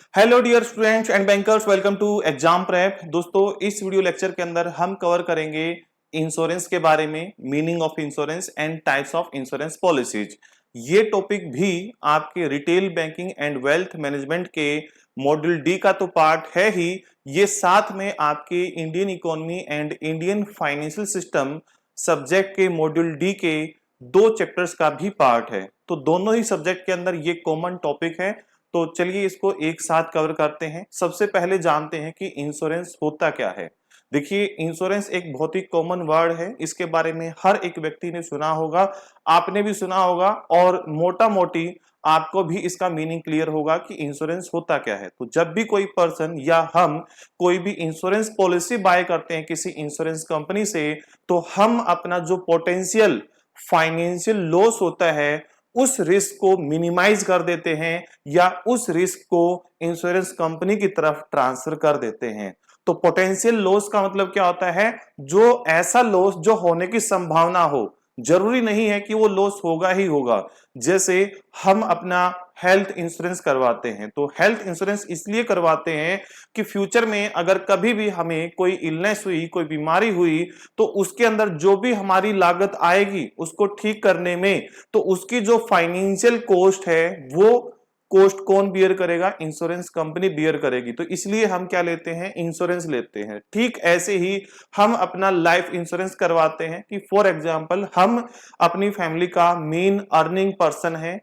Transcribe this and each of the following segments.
Hello dear students and bankers, welcome to exam prep. दोस्तों, इस video lecture के अंदर हम कवर करेंगे इंश्योरेंस के बारे में, meaning of insurance and types of insurance policies. ये टॉपिक भी आपके retail banking and wealth management के मॉड्यूल डी का तो पार्ट है ही, ये साथ में आपके Indian economy and Indian financial system subject के मॉड्यूल डी के 2 चैप्टर्स का भी पार्ट है। तो दोनों ही सब्जेक्ट के अंदर ये कॉमन टॉपिक है। तो चलिए इसको एक साथ कवर करते हैं। सबसे पहले जानते हैं कि इंश्योरेंस होता क्या है। देखिए, इंश्योरेंस एक बहुत ही कॉमन वर्ड है, इसके बारे में हर एक व्यक्ति ने सुना होगा, आपने भी सुना होगा और मोटा मोटी आपको भी इसका मीनिंग क्लियर होगा कि इंश्योरेंस होता क्या है। तो जब भी कोई पर्सन या हम कोई भी इंश्योरेंस पॉलिसी बाय करते हैं किसी इंश्योरेंस कंपनी से, तो हम अपना जो पोटेंशियल फाइनेंशियल लॉस होता है उस रिस्क को मिनिमाइज कर देते हैं या उस रिस्क को इंश्योरेंस कंपनी की तरफ ट्रांसफर कर देते हैं। तो पोटेंशियल लॉस का मतलब क्या होता है? जो ऐसा लॉस जो होने की संभावना हो, जरूरी नहीं है कि वो लॉस होगा ही होगा। जैसे हम अपना हेल्थ इंश्योरेंस करवाते हैं, तो हेल्थ इंश्योरेंस इसलिए करवाते हैं कि फ्यूचर में अगर कभी भी हमें कोई इलनेस हुई, कोई बीमारी हुई, तो उसके अंदर जो भी हमारी लागत आएगी उसको ठीक करने में, तो उसकी जो फाइनेंशियल कॉस्ट है वो कॉस्ट कौन बियर करेगा? इंश्योरेंस कंपनी बियर करेगी। तो इसलिए हम क्या लेते हैं? इंश्योरेंस लेते हैं। ठीक ऐसे ही हम अपना लाइफ इंश्योरेंस करवाते हैं कि फॉर एग्जांपल हम अपनी फैमिली का मेन अर्निंग पर्सन है,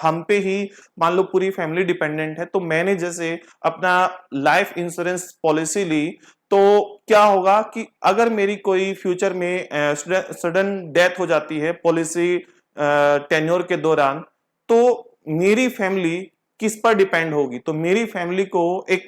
हम पे ही मान लो पूरी फैमिली डिपेंडेंट है, तो मैंने जैसे अपना लाइफ इंश्योरेंस पॉलिसी ली, तो क्या होगा कि अगर मेरी कोई फ्यूचर में सडन डेथ हो जाती है पॉलिसी टेन्योर के दौरान, तो मेरी फैमिली किस पर डिपेंड होगी? तो मेरी फैमिली को एक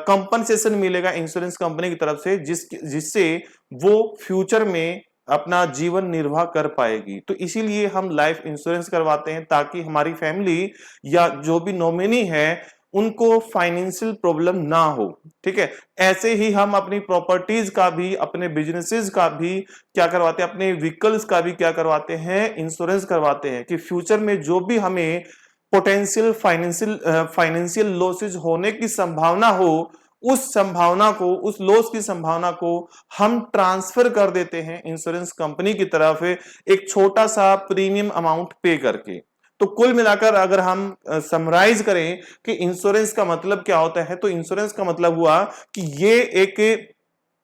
कंपनसेशन मिलेगा इंश्योरेंस कंपनी की तरफ से, जिससे वो फ्यूचर में अपना जीवन निर्वाह कर पाएगी। तो इसीलिए हम लाइफ इंश्योरेंस करवाते हैं ताकि हमारी फैमिली या जो भी नॉमिनी है उनको फाइनेंशियल प्रॉब्लम ना हो। ठीक है, ऐसे ही हम अपनी प्रॉपर्टीज का भी, अपने बिजनेसेस का भी क्या करवाते हैं, अपने व्हीकल्स का भी क्या करवाते हैं? इंश्योरेंस करवाते हैं कि फ्यूचर में जो भी हमें पोटेंशियल फाइनेंशियल लॉसेज होने की संभावना हो, उस संभावना को, उस लॉस की संभावना को हम ट्रांसफर कर देते हैं इंश्योरेंस कंपनी की तरफ एक छोटा सा प्रीमियम अमाउंट पे करके। तो कुल मिलाकर अगर हम समराइज करें कि इंश्योरेंस का मतलब क्या होता है, तो इंश्योरेंस का मतलब हुआ कि ये एक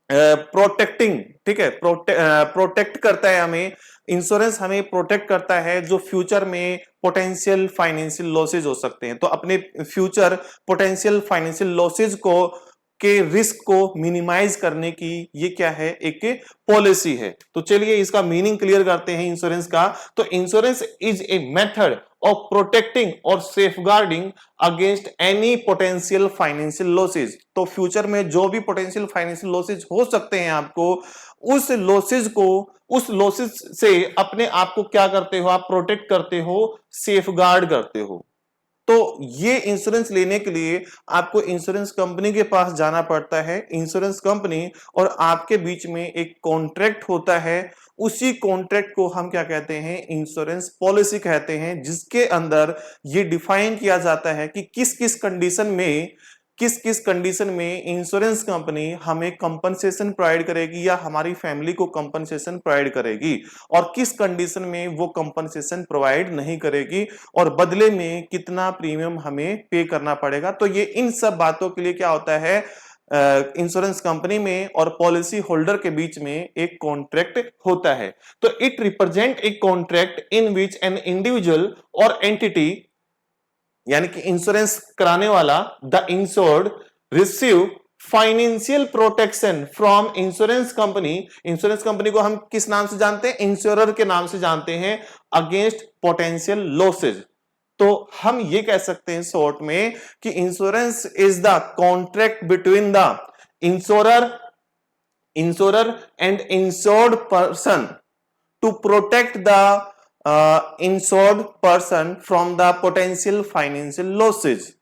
प्रोटेक्टिंग, ठीक है, प्रोटेक्ट करता है हमें। इंश्योरेंस हमें प्रोटेक्ट करता है जो फ्यूचर में पोटेंशियल फाइनेंशियल लॉसेज हो सकते हैं, तो अपने फ्यूचर पोटेंशियल फाइनेंशियल लॉसेज को के रिस्क को मिनिमाइज करने की ये क्या है? एक पॉलिसी है। तो चलिए इसका मीनिंग क्लियर करते हैं इंश्योरेंस का। तो insurance is a method of protecting और safeguarding against any potential financial losses. तो फ्यूचर में जो भी पोटेंशियल फाइनेंशियल लॉसेज हो सकते हैं आपको, उस लॉसेज से अपने आप को क्या करते हो? आप प्रोटेक्ट करते हो, सेफगार्ड करते हो। तो ये इंश्योरेंस लेने के लिए आपको इंश्योरेंस कंपनी के पास जाना पड़ता है। इंश्योरेंस कंपनी और आपके बीच में एक कॉन्ट्रैक्ट होता है, उसी कॉन्ट्रैक्ट को हम क्या कहते हैं? इंश्योरेंस पॉलिसी कहते हैं, जिसके अंदर ये डिफाइन किया जाता है कि किस किस कंडीशन में इंश्योरेंस कंपनी हमें कंपनसेशन प्रोवाइड करेगी या हमारी फैमिली को कंपनसेशन प्रोवाइड करेगी, और किस कंडीशन में वो कंपनसेशन प्रोवाइड नहीं करेगी, और बदले में कितना प्रीमियम हमें पे करना पड़ेगा। तो ये इन सब बातों के लिए क्या होता है? इंश्योरेंस कंपनी में और पॉलिसी होल्डर के बीच में एक कॉन्ट्रैक्ट होता है। तो it represent a contract in which an individual और एंटिटी, यानी कि इंश्योरेंस कराने वाला, the insured receive financial protection from insurance company. Insurance company को हम किस नाम से जानते हैं? इंश्योरर के नाम से जानते हैं, अगेंस्ट पोटेंशियल लॉसेज। तो हम ये कह सकते हैं शॉर्ट में कि insurance is the contract between the insurer and insured person to protect the insured person from the potential financial losses.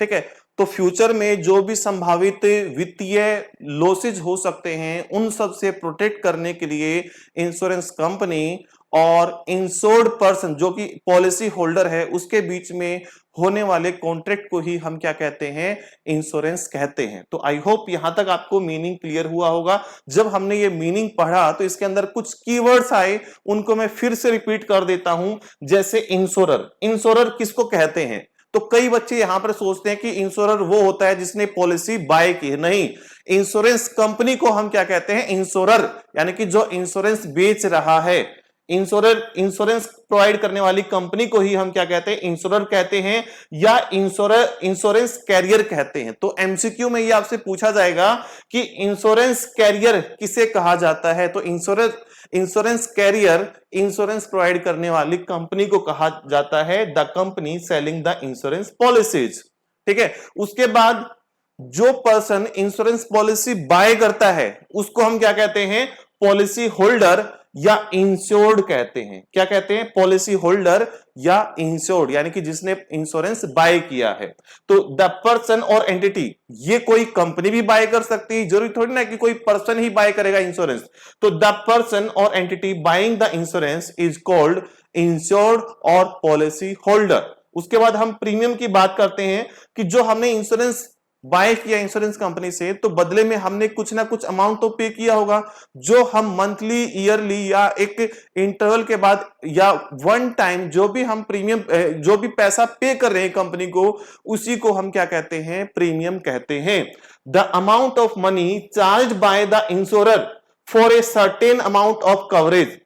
ठीक है, तो फ्यूचर में जो भी संभावित वित्तीय लॉसेज हो सकते हैं, उन सब से प्रोटेक्ट करने के लिए इंश्योरेंस कंपनी और इंश्योर्ड पर्सन जो कि पॉलिसी होल्डर है उसके बीच में होने वाले कॉन्ट्रैक्ट को ही हम क्या कहते हैं, इंश्योरेंस कहते हैं। तो आई होप यहां तक आपको मीनिंग क्लियर हुआ होगा। जब हमने ये मीनिंग पढ़ा तो इसके अंदर कुछ कीवर्ड्स आए, उनको मैं फिर से रिपीट कर देता हूं। जैसे इंश्योरर, इंश्योरर किसको कहते हैं? तो कई बच्चे यहां पर सोचते हैं कि इंश्योरर वो होता है जिसने पॉलिसी बाय की है। नहीं, इंश्योरेंस कंपनी को हम क्या कहते हैं, इंश्योरर, यानी कि जो इंश्योरेंस बेच रहा है, इंश्योरेंस प्रोवाइड करने वाली कंपनी को ही हम क्या कहते हैं, इंश्योरर कहते हैं या इंश्योरेंस कैरियर कहते हैं। तो एमसीक्यू में ये आपसे पूछा जाएगा कि इंश्योरेंस कैरियर किसे कहा जाता है? तो इंश्योरेंस कैरियर इंश्योरेंस प्रोवाइड करने वाली कंपनी को कहा जाता है, the company selling the insurance policies. ठीक है, उसके बाद जो पर्सन इंश्योरेंस पॉलिसी बाय करता है उसको हम क्या कहते हैं, पॉलिसी होल्डर या इंश्योर्ड कहते हैं। क्या कहते हैं? पॉलिसी होल्डर या इंश्योर्ड, यानी कि जिसने इंश्योरेंस बाय किया है। तो द पर्सन और एंटिटी, ये कोई कंपनी भी बाय कर सकती है, जरूरी थोड़ी ना कि कोई पर्सन ही बाय करेगा इंश्योरेंस। तो द पर्सन और entity buying the insurance is called insured और पॉलिसी होल्डर। उसके बाद हम प्रीमियम की बात करते हैं कि जो हमने इंश्योरेंस बाय किया इंश्योरेंस कंपनी से, तो बदले में हमने कुछ ना कुछ अमाउंट तो पे किया होगा, जो हम मंथली, ईयरली या एक इंटरवल के बाद या वन टाइम जो भी हम प्रीमियम, जो भी पैसा पे कर रहे हैं कंपनी को, उसी को हम क्या कहते हैं, प्रीमियम कहते हैं। The amount of money charge by the insurer for a certain amount of coverage.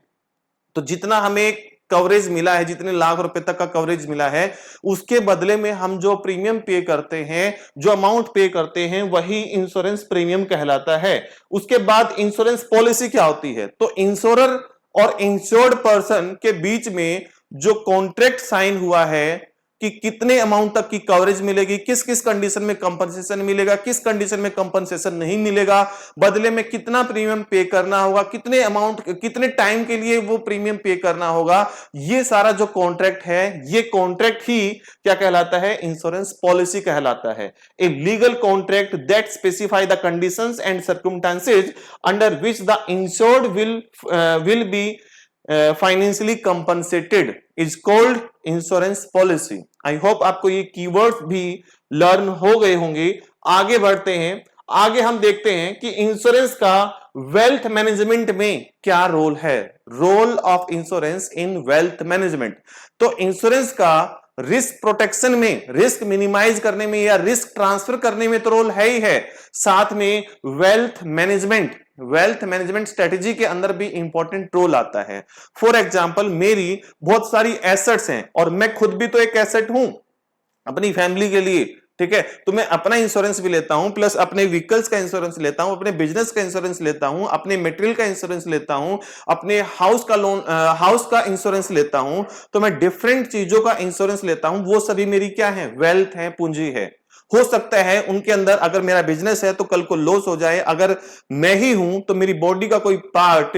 तो जितना हमें कवरेज मिला है, जितने लाख रुपए तक का कवरेज मिला है, उसके बदले में हम जो प्रीमियम पे करते हैं, जो अमाउंट पे करते हैं, वही इंश्योरेंस प्रीमियम कहलाता है। उसके बाद इंश्योरेंस पॉलिसी क्या होती है? तो इंश्योरर और इंश्योर्ड पर्सन के बीच में जो कॉन्ट्रैक्ट साइन हुआ है कि कितने अमाउंट तक की कवरेज मिलेगी, किस किस कंडीशन में कंपनसेशन मिलेगा, किस कंडीशन में कंपनसेशन नहीं मिलेगा, बदले में कितना प्रीमियम पे करना होगा, कितने अमाउंट, कितने टाइम के लिए वो प्रीमियम पे करना होगा, ये सारा जो कॉन्ट्रैक्ट है, ये कॉन्ट्रैक्ट ही क्या कहलाता है, इंश्योरेंस पॉलिसी कहलाता है। A legal contract that specify the conditions and circumstances under which the insured will be financially compensated is called insurance policy. I hope आपको ये कीवर्ड्स भी लर्न हो गए होंगे। आगे बढ़ते हैं, आगे हम देखते हैं कि इंश्योरेंस का वेल्थ मैनेजमेंट में क्या रोल है। Role of insurance in wealth management. तो इंश्योरेंस का रिस्क प्रोटेक्शन में, रिस्क मिनिमाइज करने में या रिस्क ट्रांसफर करने में तो रोल है ही है, साथ में वेल्थ मैनेजमेंट स्ट्रेटेजी के अंदर भी इंपॉर्टेंट रोल आता है। फॉर एग्जांपल, मेरी बहुत सारी एसेट्स हैं और मैं खुद भी तो एक एसेट हूं अपनी फैमिली के लिए। ठीक है, तो मैं अपना इंश्योरेंस भी लेता हूं, प्लस अपने व्हीकल्स का इंश्योरेंस लेता हूं, अपने बिजनेस का इंश्योरेंस लेता हूं, अपने मटेरियल का इंश्योरेंस लेता हूं, अपने हाउस का लोन, हाउस का इंश्योरेंस लेता हूं। तो मैं डिफरेंट चीजों का इंश्योरेंस लेता हूं, वो सभी मेरी क्या है, वेल्थ है, पूंजी है। हो सकता है उनके अंदर, अगर मेरा बिजनेस है तो कल को लॉस हो जाए, अगर मैं ही हूं तो मेरी बॉडी का कोई पार्ट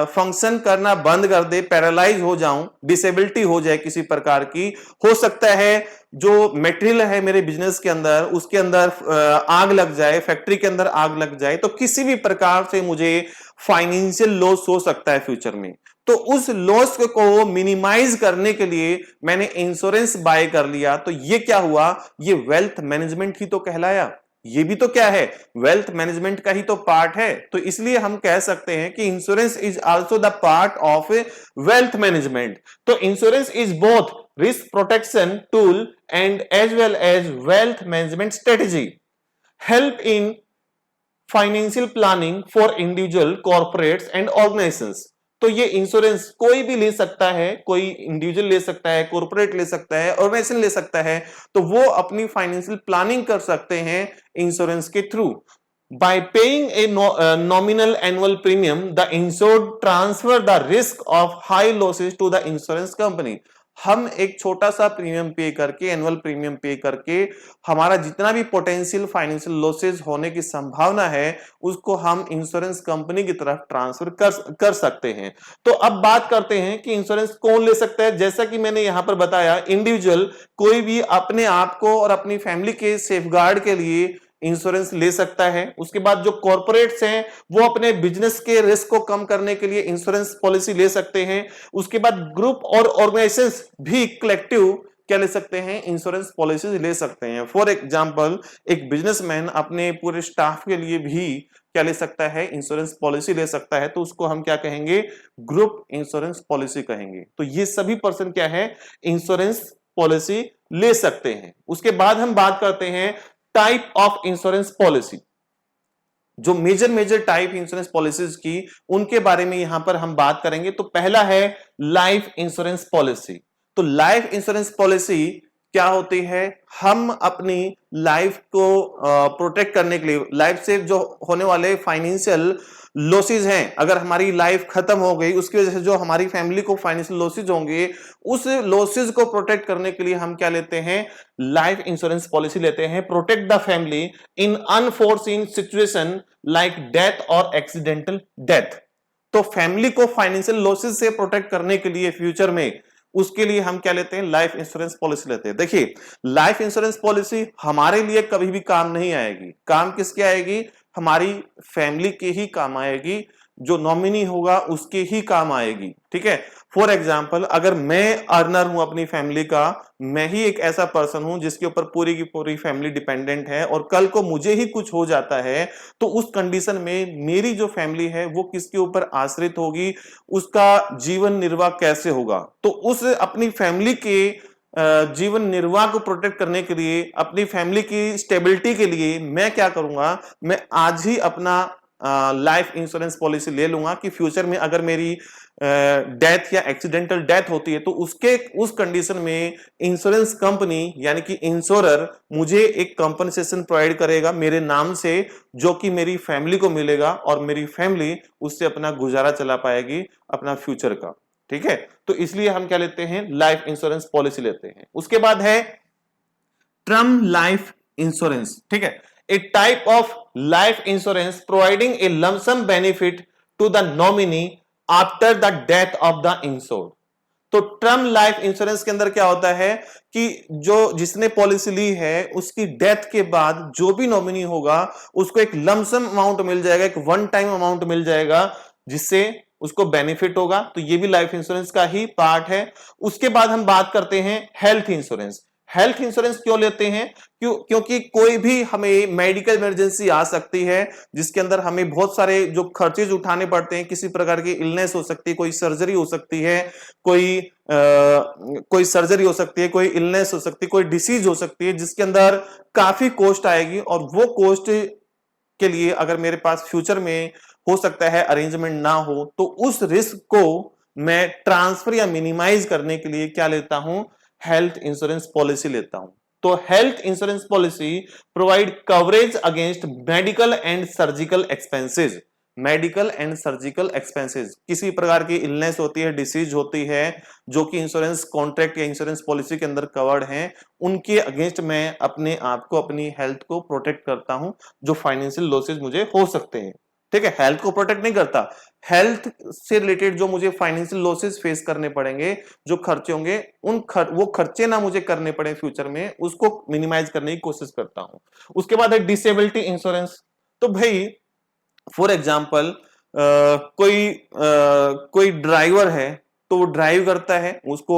फंक्शन करना बंद कर दे, पैरालाइज हो जाऊं, डिसेबिलिटी हो जाए किसी प्रकार की। हो सकता है जो मटेरियल है मेरे बिजनेस के अंदर, उसके अंदर आग लग जाए, फैक्ट्री के अंदर आग लग जाए, तो किसी भी प्रकार से मुझे फाइनेंशियल लॉस हो सकता है फ्यूचर में। तो उस लॉस को मिनिमाइज करने के लिए मैंने इंश्योरेंस बाय कर लिया। तो ये क्या हुआ, ये वेल्थ मैनेजमेंट ही तो कहलाया। ये भी तो क्या है, वेल्थ मैनेजमेंट का ही तो पार्ट है। तो इसलिए हम कह सकते हैं कि insurance is also the part of wealth management. तो insurance is both risk protection tool and as well as wealth management strategy, help in financial planning for individual, corporates and organisations. तो ये इंश्योरेंस कोई भी ले सकता है, कोई individual ले सकता है, कॉर्पोरेट ले सकता है, ऑर्गेनाइजेशन ले सकता है। तो वो अपनी फाइनेंशियल प्लानिंग कर सकते हैं इंश्योरेंस के through. By paying a nominal annual premium, the insured transfer the risk of high losses to the insurance company. हम एक छोटा सा प्रीमियम पे करके, एनुअल प्रीमियम पे करके, हमारा जितना भी पोटेंशियल फाइनेंशियल लॉसेस होने की संभावना है, उसको हम इंश्योरेंस कंपनी की तरफ ट्रांसफर कर सकते हैं। तो अब बात करते हैं कि इंश्योरेंस कौन ले सकता है। जैसा कि मैंने यहां पर बताया, इंडिविजुअल, कोई भी अपने आप को और अपनी फैमिली के सेफगार्ड के लिए इंश्योरेंस ले सकता है। उसके बाद जो कॉर्पोरेट्स हैं वो अपने बिजनेस के रिस्क को कम करने के लिए इंश्योरेंस पॉलिसी ले सकते हैं। उसके बाद ग्रुप और ऑर्गेनाइजेशंस भी कलेक्टिव क्या ले सकते हैं, इंश्योरेंस पॉलिसीज ले सकते हैं। फॉर एग्जांपल एक बिजनेसमैन अपने पूरे स्टाफ के लिए भी क्या ले सकता है, इंश्योरेंस पॉलिसी ले सकता है, तो उसको हम क्या कहेंगे, ग्रुप इंश्योरेंस पॉलिसी कहेंगे। तो ये सभी पर्सन क्या है, इंश्योरेंस पॉलिसी ले सकते हैं। उसके बाद हम बात करते हैं टाइप ऑफ इंश्योरेंस पॉलिसी। जो मेजर टाइप इंश्योरेंस पॉलिसीज की, उनके बारे में यहां पर हम बात करेंगे। तो पहला है लाइफ इंश्योरेंस पॉलिसी। तो लाइफ इंश्योरेंस पॉलिसी क्या होती है, हम अपनी लाइफ को प्रोटेक्ट करने के लिए, लाइफ से जो होने वाले फाइनेंशियल लॉसेज हैं, अगर हमारी लाइफ खत्म हो गई उसकी वजह से जो हमारी फैमिली को फाइनेंशियल लॉसेज होंगे, उस लॉसेज को प्रोटेक्ट करने के लिए हम क्या लेते हैं, लाइफ इंश्योरेंस पॉलिसी लेते हैं। Protect the family in unforeseen situation like death और एक्सीडेंटल डेथ। तो फैमिली को फाइनेंशियल लॉसेज से प्रोटेक्ट करने के लिए फ्यूचर में, उसके लिए हम क्या लेते हैं, लाइफ इंश्योरेंस पॉलिसी लेते हैं। देखिए लाइफ इंश्योरेंस पॉलिसी हमारे लिए कभी भी काम नहीं आएगी। काम किसके आएगी, हमारी फैमिली के ही काम आएगी, जो नॉमिनी होगा उसके ही काम आएगी। ठीक है, फॉर एग्जाम्पल अगर मैं अर्नर हूं अपनी फैमिली का, मैं ही एक ऐसा पर्सन हूं जिसके ऊपर पूरी की पूरी फैमिली डिपेंडेंट है, और कल को मुझे ही कुछ हो जाता है, तो उस कंडीशन में मेरी जो फैमिली है वो किसके ऊपर आश्रित होगी, उसका जीवन निर्वाह कैसे होगा। तो उस अपनी फैमिली के जीवन निर्वाह को प्रोटेक्ट करने के लिए, अपनी फैमिली की स्टेबिलिटी के लिए मैं क्या करूंगा, मैं आज ही अपना लाइफ इंश्योरेंस पॉलिसी ले लूंगा कि फ्यूचर में अगर मेरी डेथ या एक्सीडेंटल डेथ होती है तो उस कंडीशन में इंश्योरेंस कंपनी यानी कि इंश्योरर मुझे एक कंपनसेशन प्रोवाइड करेगा मेरे नाम से, जो कि मेरी फैमिली को मिलेगा, और मेरी फैमिली उससे अपना गुजारा चला पाएगी अपना फ्यूचर का। ठीक है, तो इसलिए हम क्या लेते हैं, लाइफ इंश्योरेंस पॉलिसी लेते हैं। उसके बाद है टर्म लाइफ इंश्योरेंस। ठीक है, a type of life insurance providing a lump sum benefit to the nominee after the death of the insured. तो टर्म लाइफ इंश्योरेंस के अंदर क्या होता है कि जो जिसने पॉलिसी ली है उसकी डेथ के बाद जो भी नॉमिनी होगा उसको एक लमसम अमाउंट मिल जाएगा, एक वन टाइम अमाउंट मिल जाएगा, जिससे उसको बेनिफिट होगा। तो ये भी लाइफ इंश्योरेंस का ही पार्ट है। उसके बाद हम बात करते हैं हेल्थ इंश्योरेंस। हेल्थ इंश्योरेंस क्यों लेते हैं, क्योंकि कोई भी हमें मेडिकल इमरजेंसी आ सकती है जिसके अंदर हमें बहुत सारे जो खर्चेज उठाने पड़ते हैं, किसी प्रकार की इलनेस हो सकती है, कोई सर्जरी हो सकती है, कोई सर्जरी हो सकती है, कोई इलनेस हो सकती है, कोई डिसीज हो सकती है, जिसके अंदर काफी कॉस्ट आएगी, और वो कॉस्ट के लिए अगर मेरे पास फ्यूचर में हो सकता है अरेंजमेंट ना हो, तो उस रिस्क को मैं ट्रांसफर या मिनिमाइज करने के लिए क्या लेता हूं, हेल्थ इंश्योरेंस पॉलिसी लेता हूं। तो health insurance policy provide coverage against medical and surgical expenses. Medical and surgical expenses, किसी प्रकार की इलनेस होती है, डिसीज होती है, जो कि इंश्योरेंस कॉन्ट्रैक्ट या इंश्योरेंस पॉलिसी के अंदर कवर्ड हैं, उनके अगेंस्ट मैं अपने आप को, अपनी हेल्थ को प्रोटेक्ट करता हूं, जो फाइनेंशियल लॉसेज मुझे हो सकते हैं। ठीक है, हेल्थ को प्रोटेक्ट नहीं करता, हेल्थ से रिलेटेड जो मुझे फाइनेंशियल लॉसेस फेस करने पड़ेंगे, जो खर्चे होंगे, वो खर्चे ना मुझे करने पड़े फ्यूचर में, उसको मिनिमाइज करने की कोशिश करता हूं। उसके बाद है डिसेबिलिटी इंश्योरेंस। तो भाई फॉर एग्जाम्पल कोई ड्राइवर है, तो वो ड्राइव करता है, उसको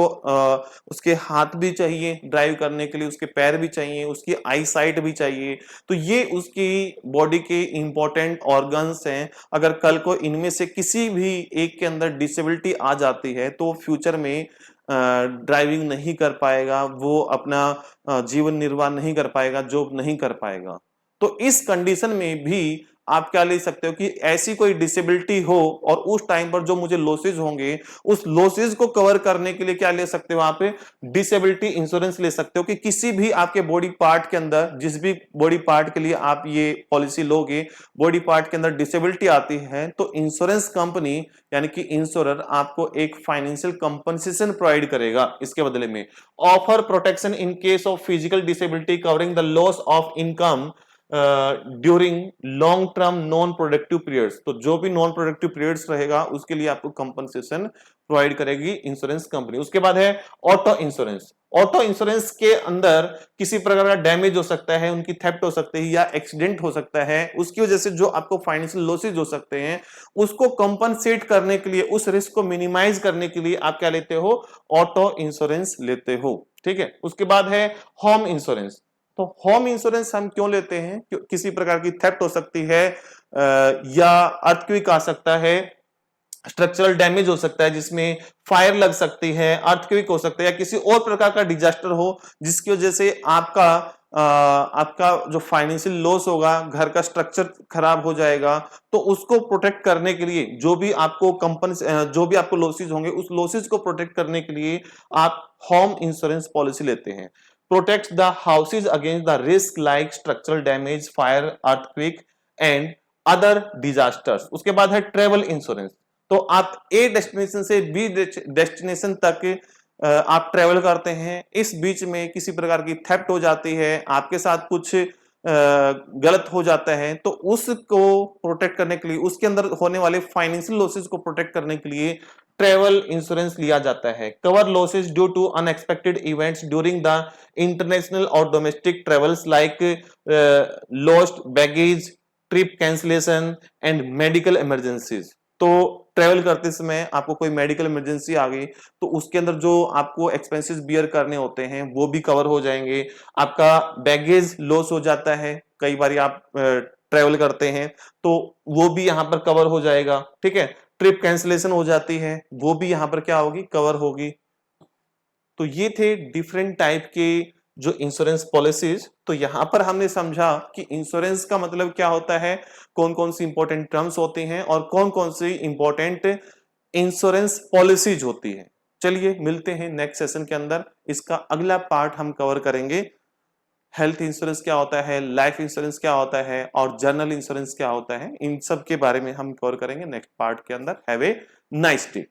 उसके हाथ भी चाहिए ड्राइव करने के लिए, उसके पैर भी चाहिए, उसकी आई साइट भी चाहिए। तो ये उसकी बॉडी के इंपॉर्टेंट ऑर्गन्स हैं। अगर कल को इनमें से किसी भी एक के अंदर डिसेबिलिटी आ जाती है तो फ्यूचर में ड्राइविंग नहीं कर पाएगा, वो अपना जीवन निर्वाह नहीं कर पाएगा, जॉब नहीं कर पाएगा। तो इस कंडीशन में भी आप क्या ले सकते हो कि ऐसी कोई डिसेबिलिटी हो और उस टाइम पर जो मुझे लॉसेज होंगे, उस लॉसेज को कवर करने के लिए क्या ले सकते हो, आप डिसेबिलिटी इंश्योरेंस ले सकते हो कि किसी भी आपके बॉडी पार्ट के अंदर, जिस भी बॉडी पार्ट के लिए आप ये पॉलिसी लोगे, बॉडी पार्ट के अंदर डिसेबिलिटी आती है, तो इंश्योरेंस कंपनी यानी कि इंश्योरर आपको एक फाइनेंशियल कंपनसेशन प्रोवाइड करेगा इसके बदले में। Offer protection in case of physical disability covering the loss of income during long term non productive periods. तो जो भी नॉन प्रोडक्टिव पीरियड्स रहेगा उसके लिए आपको कंपनसेशन प्रोवाइड करेगी इंश्योरेंस कंपनी। उसके बाद है ऑटो इंश्योरेंस। ऑटो इंश्योरेंस के अंदर किसी प्रकार का डैमेज हो सकता है, उनकी थेफ्ट हो सकती है या एक्सीडेंट हो सकता है, उसकी वजह से जो आपको फाइनेंशियल लॉसेज हो सकते हैं उसको कंपनसेट करने के लिए, उस रिस्क को मिनिमाइज करने के लिए आप क्या लेते हो, ऑटो इंश्योरेंस लेते हो। ठीक है। उसके बाद है होम इंश्योरेंस। तो होम इंश्योरेंस हम क्यों लेते हैं, किसी प्रकार की थेफ्ट हो सकती है या अर्थक्वेक आ सकता है, स्ट्रक्चरल डैमेज हो सकता है जिसमें फायर लग सकती है, अर्थक्वेक हो सकता है या किसी और प्रकार का डिजास्टर हो जिसकी वजह से आपका जो फाइनेंशियल लॉस होगा, घर का स्ट्रक्चर खराब हो जाएगा, तो उसको प्रोटेक्ट करने के लिए जो भी आपको लॉसेज होंगे उस लॉसेज को प्रोटेक्ट करने के लिए आप होम इंश्योरेंस पॉलिसी लेते हैं। Protect the houses against the risk like structural damage, fire, earthquake and other disasters. उसके बाद है ट्रेवल इंश्योरेंस। तो आप ए डेस्टिनेशन से बी डेस्टिनेशन तक आप ट्रेवल करते हैं, इस बीच में किसी प्रकार की थेफ्ट हो जाती है, आपके साथ कुछ गलत हो जाता है, तो उसको प्रोटेक्ट करने के लिए, उसके अंदर होने वाले फाइनेंशियल लॉसेस को प्रोटेक्ट करने के लिए ट्रेवल इंश्योरेंस लिया जाता है। Cover losses due to unexpected events during the international और domestic travels like lost baggage, trip cancellation and medical emergencies. तो ट्रेवल करते समय आपको कोई मेडिकल इमरजेंसी आ गई तो उसके अंदर जो आपको एक्सपेंसेस बियर करने होते हैं वो भी कवर हो जाएंगे। आपका बैगेज लॉस हो जाता है, कई बार आप ट्रेवल करते हैं तो वो भी यहां पर कवर हो जाएगा। ठीक है। ट्रिप कैंसिलेशन हो जाती है, वो भी यहां पर क्या होगी, कवर होगी। तो ये थे डिफरेंट टाइप के जो इंश्योरेंस पॉलिसीज। तो यहां पर हमने समझा कि इंश्योरेंस का मतलब क्या होता है, कौन कौन सी इंपॉर्टेंट टर्म्स होती हैं और कौन कौन सी इंपॉर्टेंट इंश्योरेंस पॉलिसीज होती है। चलिए मिलते हैं नेक्स्ट सेशन के अंदर, इसका अगला पार्ट हम कवर करेंगे। हेल्थ इंश्योरेंस क्या होता है, लाइफ इंश्योरेंस क्या होता है और जनरल इंश्योरेंस क्या होता है, इन सब के बारे में हम कवर करेंगे नेक्स्ट पार्ट के अंदर। Have a nice day.